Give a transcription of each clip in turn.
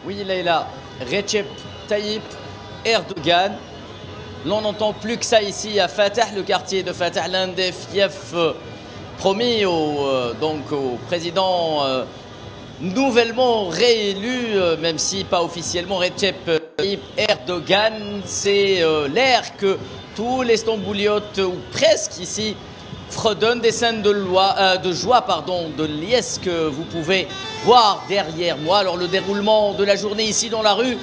Oui, Leïla, Recep Tayyip Erdogan. L'on n'entend plus que ça ici à Fatah, le quartier de Fatah, l'un des fiefs promis donc au président nouvellement réélu, même si pas officiellement, Recep Tayyip Erdogan. C'est l'air que tous les Stambouliotes, ou presque ici, fredonnent des scènes de joie, de liesse que vous pouvez voir derrière moi. Alors le déroulement de la journée ici dans la rue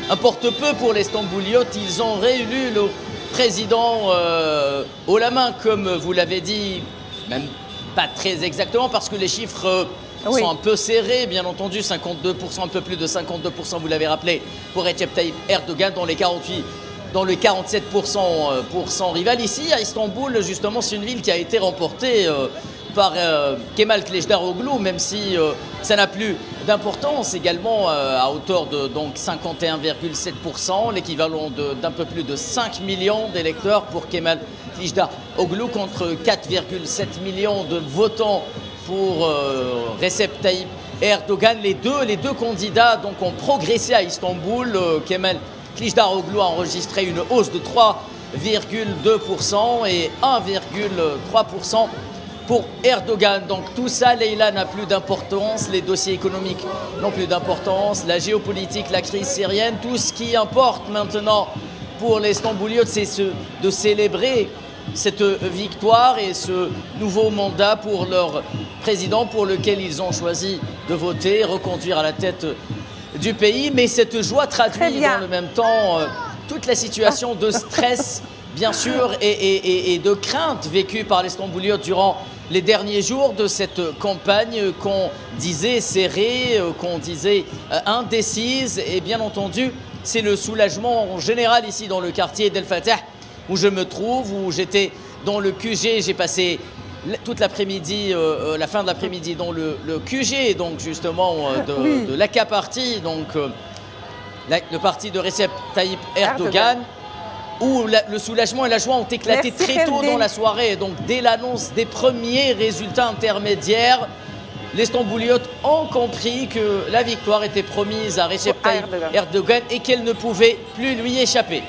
importe peu pour les Stambouliotes. Ils ont réélu le président haut la main, comme vous l'avez dit, même pas très exactement parce que les chiffres sont un peu serrés, bien entendu, 52%, un peu plus de 52%, vous l'avez rappelé, pour Recep Tayyip Erdogan, dans les 47% pour son rival. Ici, à Istanbul, justement, c'est une ville qui a été remportée par Kemal Kılıçdaroğlu, même si ça n'a plus d'importance, également à hauteur de 51,7%, l'équivalent d'un peu plus de 5 millions d'électeurs pour Kemal Kılıçdaroğlu contre 4,7 millions de votants pour Recep Tayyip Erdogan. Les deux candidats donc, ont progressé à Istanbul. Kemal Kılıçdaroğlu a enregistré une hausse de 3,2% et 1,3% pour Erdogan. Donc tout ça, Leïla, n'a plus d'importance. Les dossiers économiques n'ont plus d'importance. La géopolitique, la crise syrienne, tout ce qui importe maintenant pour les Stambouliotes, c'est de célébrer cette victoire et ce nouveau mandat pour leur président pour lequel ils ont choisi de voter, reconduire à la tête du pays. Mais cette joie traduit dans le même temps toute la situation de stress, bien sûr, et de crainte vécue par les Stambouliotes durant les derniers jours de cette campagne qu'on disait serrée, qu'on disait indécise. Et bien entendu, c'est le soulagement en général ici dans le quartier d'El Fatah où je me trouve, où j'étais dans le QG. J'ai passé toute l'après-midi, la fin de l'après-midi dans le QG, donc justement de l'AK Party, donc le parti de Recep Tayyip Erdogan, où le soulagement et la joie ont éclaté très tôt dans la soirée. Donc dès l'annonce des premiers résultats intermédiaires, les Stambouliotes ont compris que la victoire était promise à Recep Tayyip Erdogan et qu'elle ne pouvait plus lui échapper.